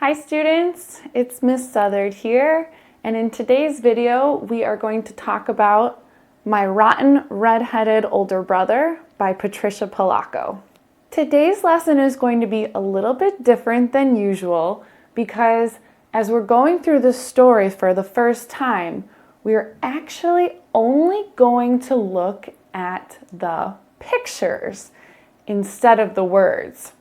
Hi students, it's Miss Southard here, and in today's video we are going to talk about My Rotten Red-Headed Older Brother by Patricia Polacco. Today's lesson is going to be a little bit different than usual because as we're going through the story for the first time, we're actually only going to look at the pictures instead of the words.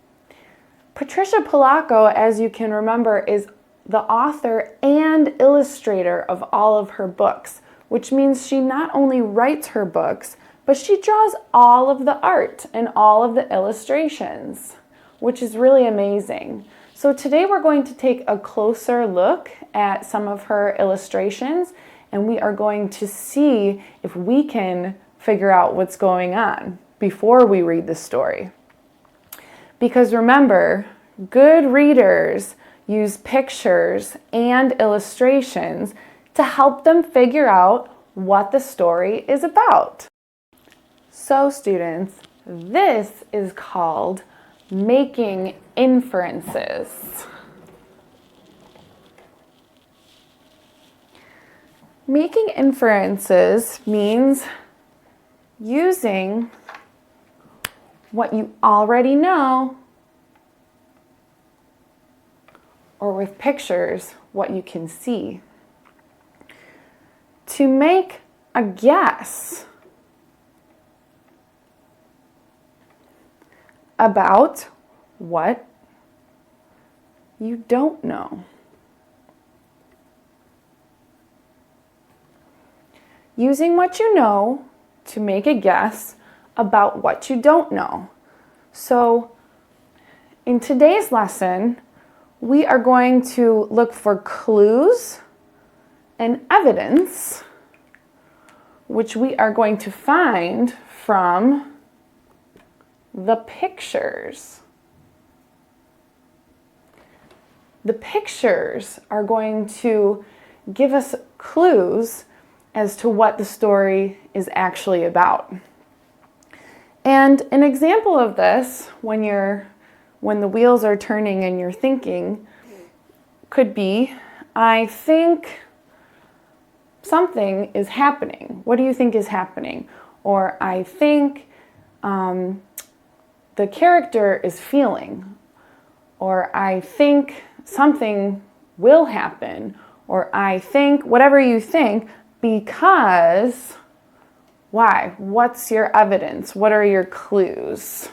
Patricia Polacco, as you can remember, is the author and illustrator of all of her books, which means she not only writes her books, but she draws all of the art and all of the illustrations, which is really amazing. So today we're going to take a closer look at some of her illustrations, and we are going to see if we can figure out what's going on before we read the story. Because remember, good readers use pictures and illustrations to help them figure out what the story is about. So students, this is called making inferences. Making inferences means using what you already know, or with pictures, what you can see, to make a guess about what you don't know. Using what you know to make a guess about what you don't know. So in today's lesson, we are going to look for clues and evidence, which we are going to find from the pictures. The pictures are going to give us clues as to what the story is actually about. And an example of this, when the wheels are turning and you're thinking, could be, I think something is happening. What do you think is happening? Or I think the character is feeling. Or I think something will happen. Or I think whatever you think because... Why? What's your evidence? What are your clues?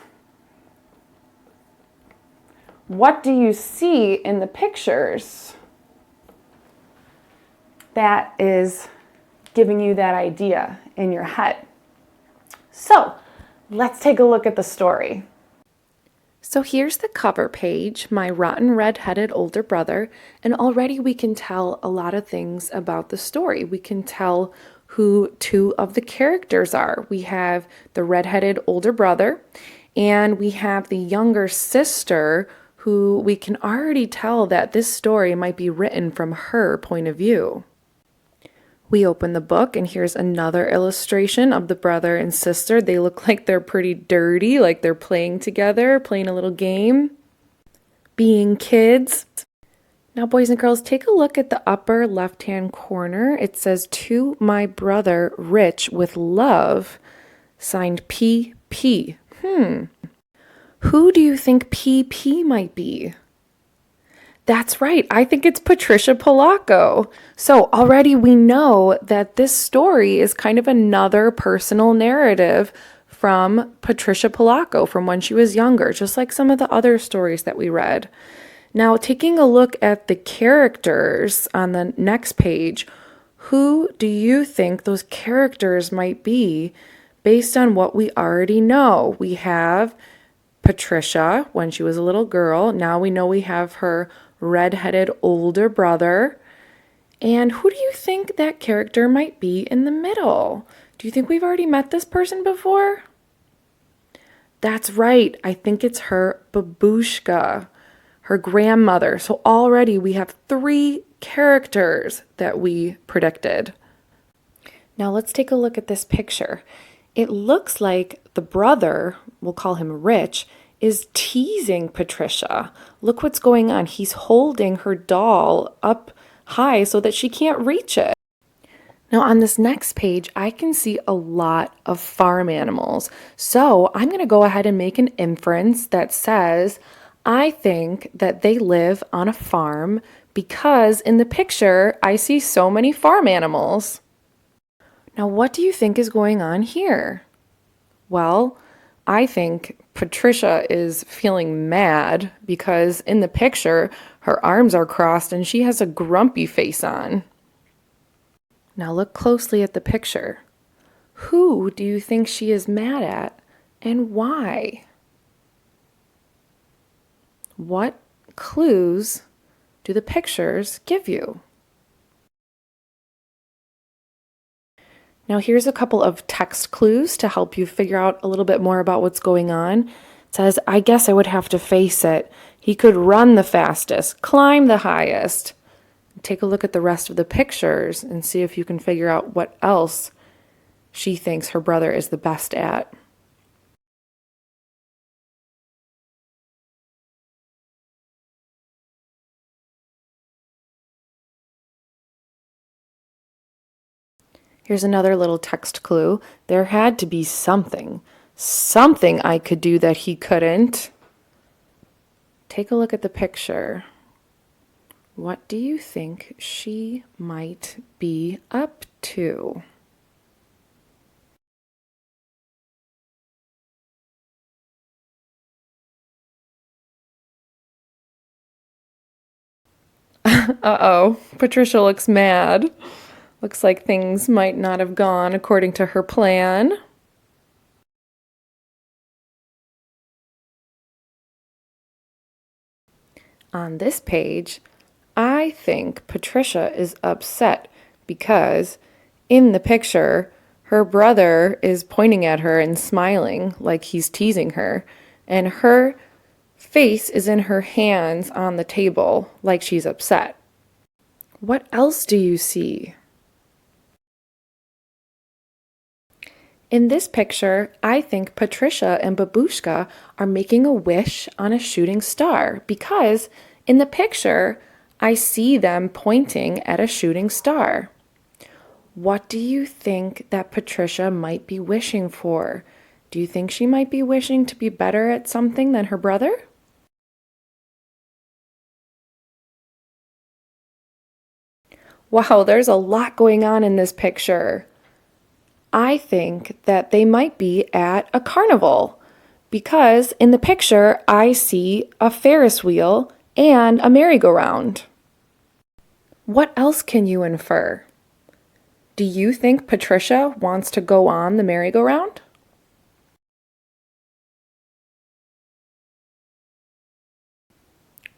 What do you see in the pictures that is giving you that idea in your head? So, let's take a look at the story. So here's the cover page, My Rotten Red-Headed Older Brother, and already we can tell a lot of things about the story. We can tell who two of the characters are. We have the red-headed older brother, and we have the younger sister, who we can already tell that this story might be written from her point of view. We open the book, and here's another illustration of the brother and sister. They look like they're pretty dirty, like they're playing together, playing a little game, being kids. Now, boys and girls, take a look at the upper left-hand corner. It says, "To my brother, Rich, with love," signed PP. Who do you think PP might be? That's right. I think it's Patricia Polacco. So already we know that this story is kind of another personal narrative from Patricia Polacco from when she was younger, just like some of the other stories that we read. Now, taking a look at the characters on the next page, who do you think those characters might be based on what we already know? We have Patricia when she was a little girl. Now we know we have her red-headed older brother. And who do you think that character might be in the middle? Do you think we've already met this person before? That's right. I think it's her babushka, her grandmother. So already we have 3 characters that we predicted. Now let's take a look at this picture. It looks like the brother, we'll call him Rich, is teasing Patricia. Look what's going on. He's holding her doll up high so that she can't reach it. Now on this next page, I can see a lot of farm animals. So I'm going to go ahead and make an inference that says, I think that they live on a farm because in the picture, I see so many farm animals. Now, what do you think is going on here? Well, I think Patricia is feeling mad because in the picture, her arms are crossed and she has a grumpy face on. Now look closely at the picture. Who do you think she is mad at and why? What clues do the pictures give you? Now here's a couple of text clues to help you figure out a little bit more about what's going on. It says, I guess I would have to face it. He could run the fastest, climb the highest. Take a look at the rest of the pictures and see if you can figure out what else she thinks her brother is the best at. Here's another little text clue. There had to be something I could do that he couldn't. Take a look at the picture. What do you think she might be up to? Uh-oh, Patricia looks mad. Looks like things might not have gone according to her plan. On this page, I think Patricia is upset because in the picture, her brother is pointing at her and smiling like he's teasing her, and her face is in her hands on the table like she's upset. What else do you see? In this picture, I think Patricia and Babushka are making a wish on a shooting star because in the picture, I see them pointing at a shooting star. What do you think that Patricia might be wishing for? Do you think she might be wishing to be better at something than her brother? Wow, there's a lot going on in this picture. I think that they might be at a carnival because in the picture I see a Ferris wheel and a merry-go-round. What else can you infer? Do you think Patricia wants to go on the merry-go-round?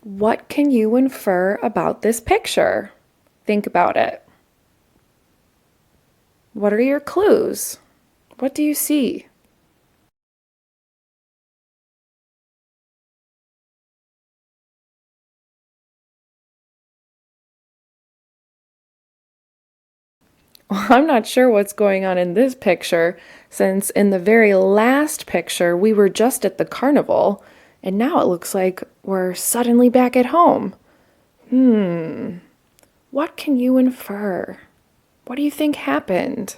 What can you infer about this picture? Think about it. What are your clues? What do you see? Well, I'm not sure what's going on in this picture, since in the very last picture we were just at the carnival, and now it looks like we're suddenly back at home. What can you infer? What do you think happened?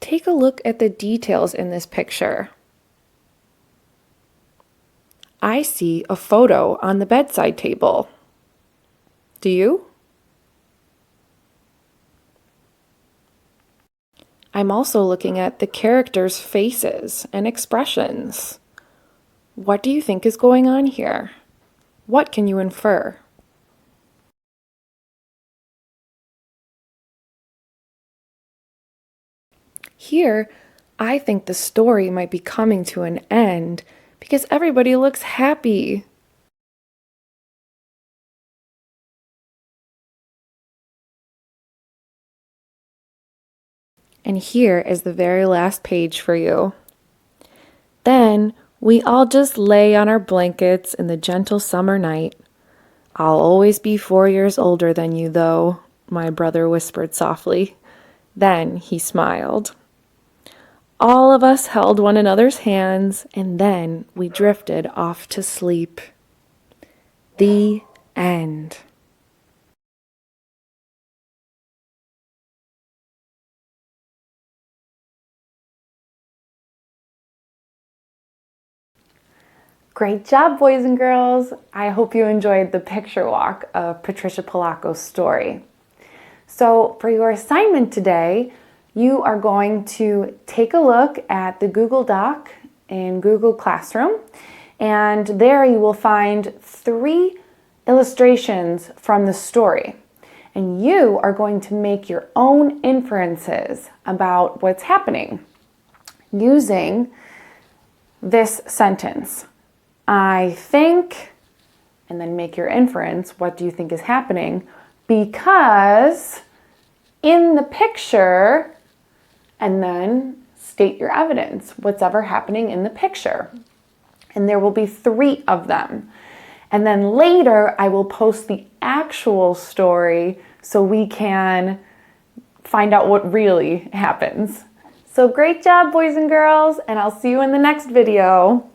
Take a look at the details in this picture. I see a photo on the bedside table. Do you? I'm also looking at the characters' faces and expressions. What do you think is going on here? What can you infer? Here, I think the story might be coming to an end because everybody looks happy. And here is the very last page for you. Then we all just lay on our blankets in the gentle summer night. I'll always be 4 years older than you, though. my brother whispered softly. Then he smiled. All of us held one another's hands, and then we drifted off to sleep. The end. Great job, boys and girls. I hope you enjoyed the picture walk of Patricia Polacco's story. So for your assignment today, you are going to take a look at the Google Doc in Google Classroom, and there you will find 3 illustrations from the story. And you are going to make your own inferences about what's happening using this sentence. I think, and then make your inference. What do you think is happening? Because in the picture, and then state your evidence, what's ever happening in the picture. And there will be 3 of them. And then later, I will post the actual story so we can find out what really happens. So great job, boys and girls, and I'll see you in the next video.